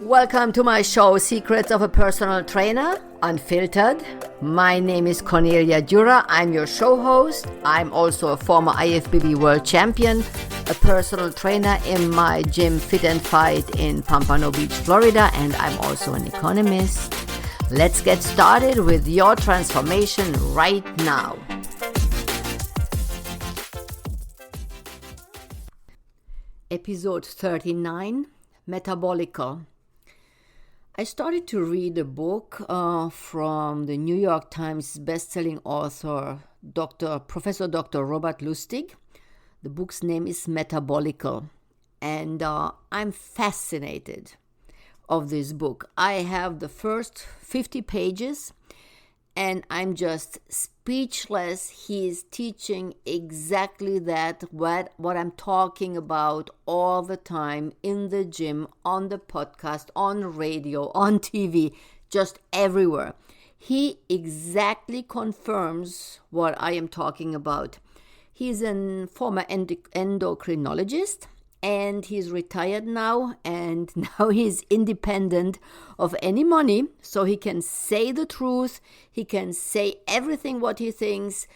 Welcome to my show, Secrets of a Personal Trainer, Unfiltered. My name is Cornelia Dura. I'm your show host. I'm also a former IFBB world champion, a personal trainer in my gym Fit and Fight in Pompano Beach, Florida, and I'm also an economist. Let's get started with your transformation right now. Episode 39, Metabolical. I started to read a book from the New York Times bestselling author, Professor Dr. Robert Lustig. The book's name is Metabolical, and I'm fascinated of this book. I have the first 50 pages, and I'm just speechless. He is teaching exactly that, what I'm talking about all the time in the gym, on the podcast, on radio, on TV, just everywhere. He exactly confirms what I am talking about. He's a former endocrinologist, and he's retired now, and now he's independent of any money, so he can say the truth. He can say everything what he thinks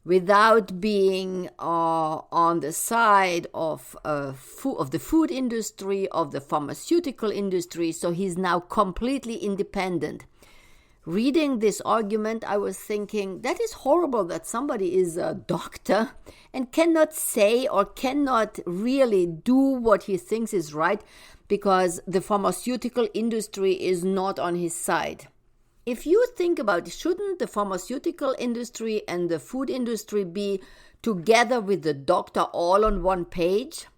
without being on the side of the food industry, of the pharmaceutical industry. So he's now completely independent. Reading this argument, I was thinking, that is horrible that somebody is a doctor and cannot say or cannot really do what he thinks is right because the pharmaceutical industry is not on his side. If you think about it, shouldn't the pharmaceutical industry and the food industry be together with the doctor all on one page?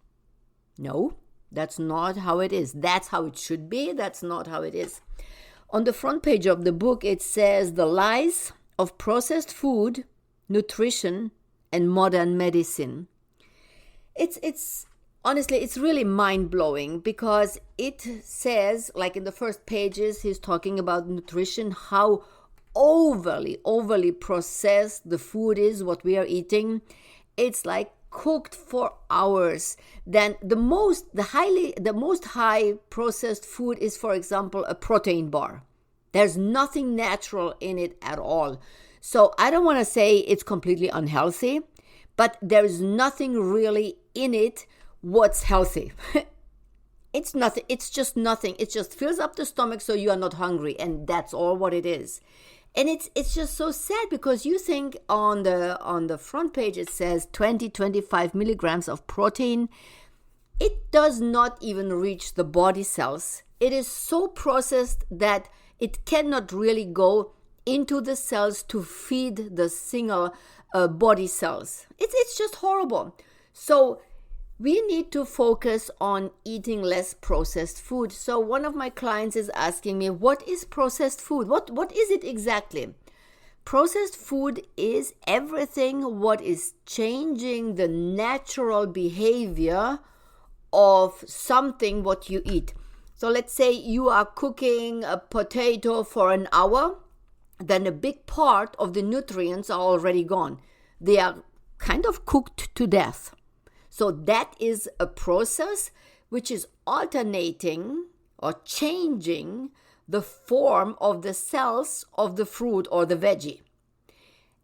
No, that's not how it is. That's how it should be. That's not how it is. On the front page of the book, it says the lies of processed food, nutrition, and modern medicine. It's honestly, it's really mind-blowing because it says, like in the first pages, he's talking about nutrition, how overly processed the food is, what we are eating. It's like cooked for hours. Then the most high processed food is, for example, a protein bar. There's nothing natural in it at all. So I don't want to say it's completely unhealthy, but there's nothing really in it what's healthy. It's nothing. It's just nothing. It just fills up the stomach so you are not hungry, and that's all what it is. And it's just so sad because you think on the front page it says 25 milligrams of protein. It does not even reach the body cells. It is so processed that it cannot really go into the cells to feed the single body cells. It's just horrible. So we need to focus on eating less processed food. So one of my clients is asking me, what is processed food? What is it exactly? Processed food is everything what is changing the natural behavior of something what you eat. So let's say you are cooking a potato for an hour, then a big part of the nutrients are already gone. They are kind of cooked to death. So that is a process which is alternating or changing the form of the cells of the fruit or the veggie.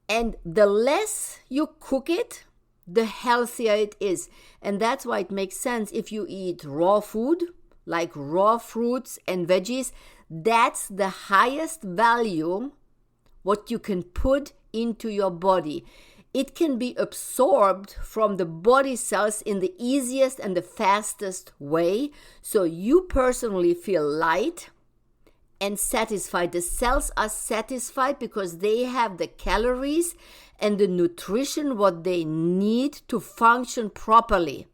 And the less you cook it, the healthier it is. And that's why it makes sense if you eat raw food, like raw fruits and veggies, that's the highest value what you can put into your body. It can be absorbed from the body cells in the easiest and the fastest way. So you personally feel light and satisfied. The cells are satisfied because they have the calories and the nutrition what they need to function properly.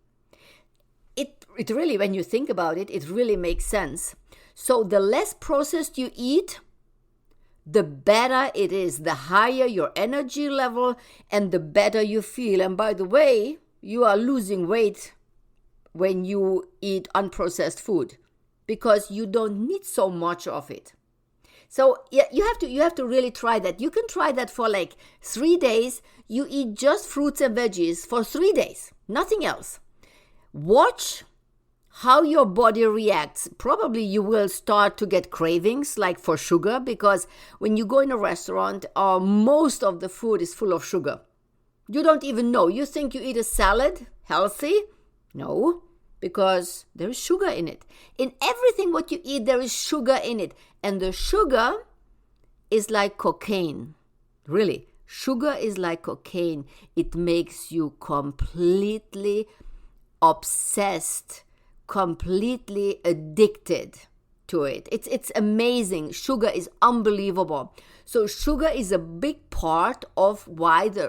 It really, when you think about it, it really makes sense. So the less processed you eat, the better it is, the higher your energy level and the better you feel. And by the way, you are losing weight when you eat unprocessed food because you don't need so much of it. So yeah, you have to really try that. You can try that for like 3 days. You eat just fruits and veggies for 3 days, nothing else. Watch how your body reacts. Probably you will start to get cravings like for sugar, because when you go in a restaurant, most of the food is full of sugar. You don't even know. You think you eat a salad, healthy? No, because there is sugar in it. In everything what you eat, there is sugar in it. And the sugar is like cocaine. Really, sugar is like cocaine. It makes you completely obsessed, completely addicted to it. It's amazing. Sugar is unbelievable. So sugar is a big part of why the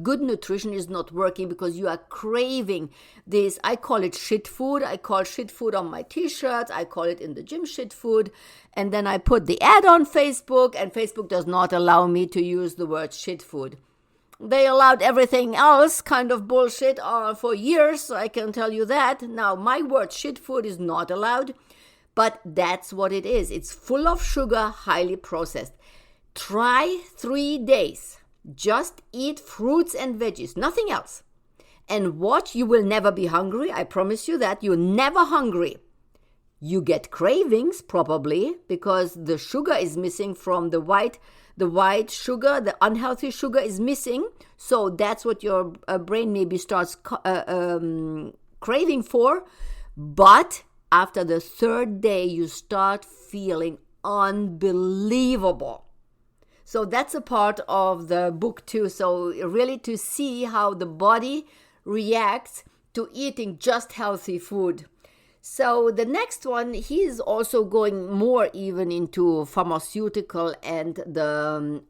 good nutrition is not working, because you are craving this. I call it shit food. I call shit food on my t-shirts. I call it in the gym shit food. And then I put the ad on Facebook, and Facebook does not allow me to use the word shit food. They allowed everything else kind of bullshit for years, so I can tell you that. Now, my word shit food is not allowed, but that's what it is. It's full of sugar, highly processed. Try 3 days. Just eat fruits and veggies, nothing else. And watch, you will never be hungry. I promise you that. You're never hungry. You get cravings probably because the sugar is missing from the white sugar, the unhealthy sugar is missing. So that's what your brain maybe starts craving for. But after the 3rd day, you start feeling unbelievable. So that's a part of the book too. So really to see how the body reacts to eating just healthy food. So the next one, he's also going more even into pharmaceutical and the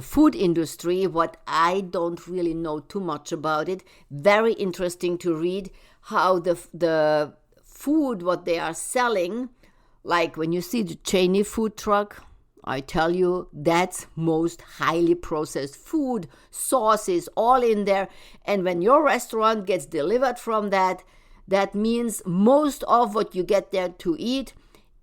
food industry. What I don't really know too much about it. Very interesting to read how the food, what they are selling, like when you see the Cheney food truck, I tell you, that's most highly processed food, sauces, all in there. And when your restaurant gets delivered from that means most of what you get there to eat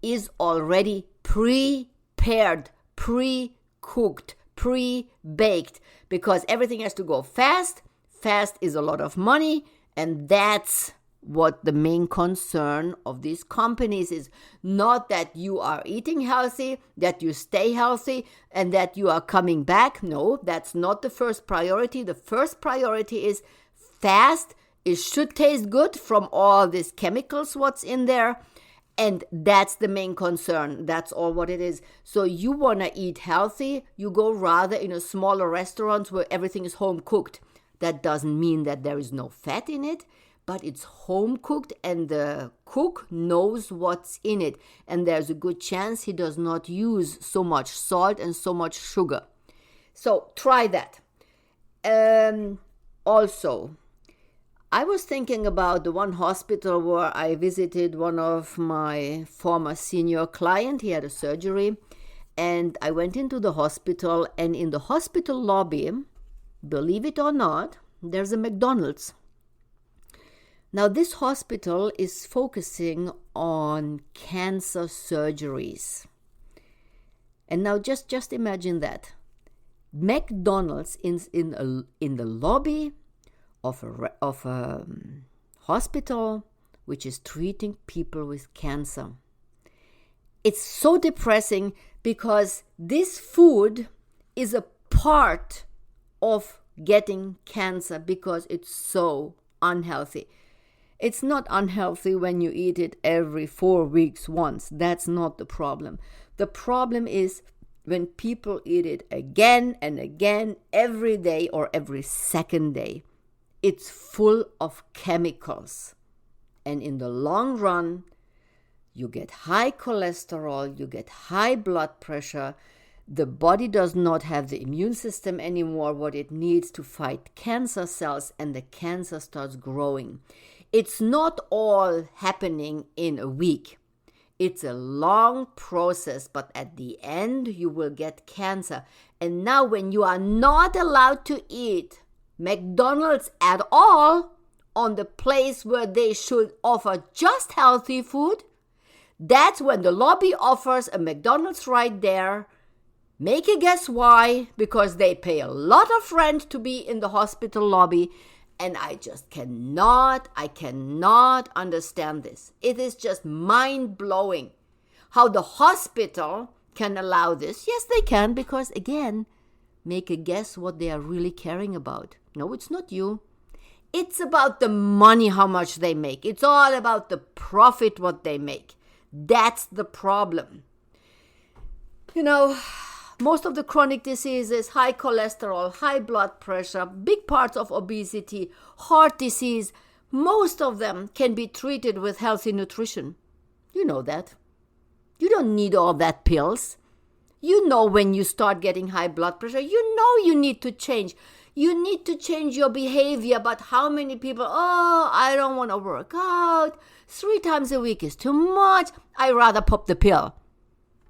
is already prepared, pre-cooked, pre-baked, because everything has to go fast. Fast is a lot of money, and that's what the main concern of these companies is. Not that you are eating healthy, that you stay healthy, and that you are coming back. No, that's not the first priority. The first priority is fast. It should taste good from all these chemicals, what's in there. And that's the main concern. That's all what it is. So you want to eat healthy, you go rather in a smaller restaurant where everything is home cooked. That doesn't mean that there is no fat in it, but it's home cooked and the cook knows what's in it. And there's a good chance he does not use so much salt and so much sugar. So try that. Also, I was thinking about the one hospital where I visited one of my former senior client. He had a surgery, and I went into the hospital, and in the hospital lobby, believe it or not, there's a McDonald's. Now, this hospital is focusing on cancer surgeries. And now just imagine that. McDonald's in the lobby of a hospital which is treating people with cancer. It's so depressing because this food is a part of getting cancer because it's so unhealthy. It's not unhealthy when you eat it every 4 weeks once. That's not the problem. The problem is when people eat it again and again every day or every second day. It's full of chemicals. And in the long run, you get high cholesterol, you get high blood pressure. The body does not have the immune system anymore, what it needs to fight cancer cells, and the cancer starts growing. It's not all happening in a week. It's a long process, but at the end, you will get cancer. And now when you are not allowed to eat McDonald's at all on the place where they should offer just healthy food, that's when the lobby offers a McDonald's right there. Make a guess why? Because they pay a lot of rent to be in the hospital lobby, And I cannot understand this. It is just mind-blowing how the hospital can allow this. Yes, they can, because again, make a guess what they are really caring about. No, it's not you. It's about the money, how much they make. It's all about the profit, what they make. That's the problem. Most of the chronic diseases, high cholesterol, high blood pressure, big parts of obesity, heart disease, most of them can be treated with healthy nutrition. You know that. You don't need all that pills. You know when you start getting high blood pressure, you know you need to change. You need to change your behavior, but how many people, I don't want to work out. 3 times a week is too much. I rather pop the pill.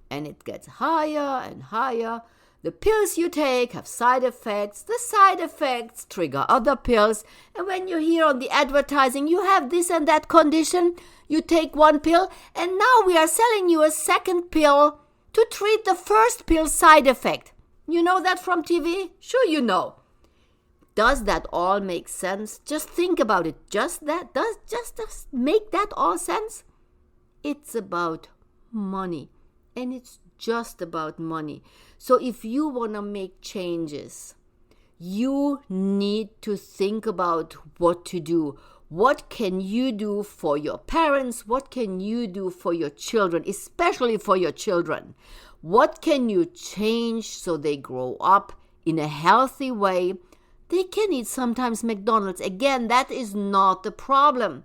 And it gets higher and higher. The pills you take have side effects. The side effects trigger other pills. And when you hear on the advertising, you have this and that condition, you take one pill, and now we are selling you a second pill to treat the first pill side effect. You know that from TV? Sure you know. Does that all make sense? Just think about it. Does make that all sense? It's about money. And it's just about money. So if you want to make changes, you need to think about what to do. What can you do for your parents? What can you do for your children, especially for your children? What can you change so they grow up in a healthy way? They can eat sometimes McDonald's. Again, that is not the problem.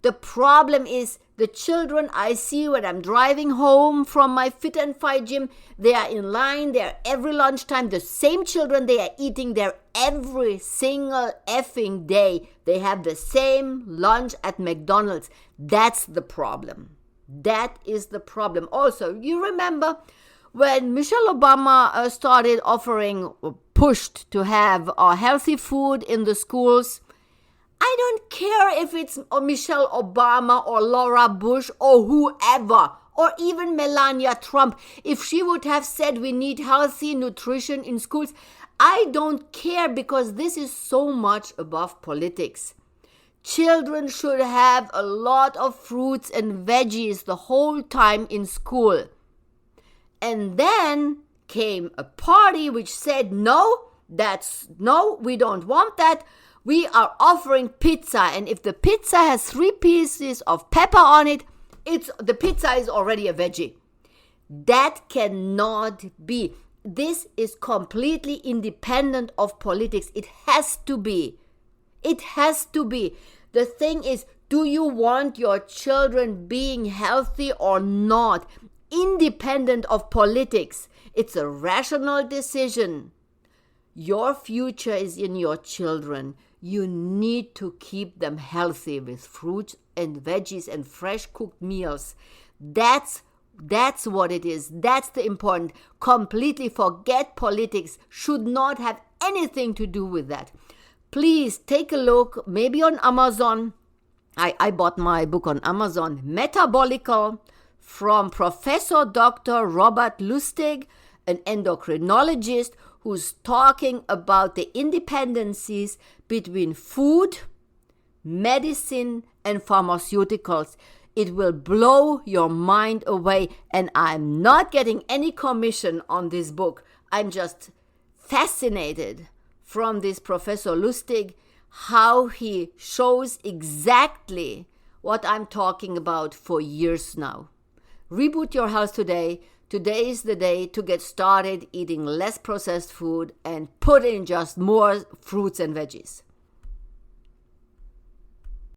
The problem is the children I see when I'm driving home from my Fit and Fight gym. They are in line there every lunchtime. The same children, they are eating there every single effing day. They have the same lunch at McDonald's. That's the problem. That is the problem. Also, you remember when Michelle Obama started pushed to have healthy food in the schools? I don't care if it's Michelle Obama or Laura Bush or whoever, or even Melania Trump. If she would have said we need healthy nutrition in schools, I don't care, because this is so much above politics. Children should have a lot of fruits and veggies the whole time in school. And then came a party which said, no, we don't want that. We are offering pizza, and if the pizza has 3 pieces of pepper on it, the pizza is already a veggie. That cannot be. This is completely independent of politics. It has to be. It has to be. The thing is, do you want your children being healthy or not? Independent of politics. It's a rational decision. Your future is in your children. You need to keep them healthy with fruits and veggies and fresh cooked meals. That's what it is. That's the important. Completely forget politics. Should not have anything to do with that. Please take a look, maybe on Amazon. I bought my book on Amazon, Metabolical, from Professor Dr. Robert Lustig, an endocrinologist who's talking about the independencies between food, medicine, and pharmaceuticals. It will blow your mind away, and I'm not getting any commission on this book. I'm just fascinated from this Professor Lustig, how he shows exactly what I'm talking about for years now. Reboot your health today. Today is the day to get started eating less processed food and put in just more fruits and veggies.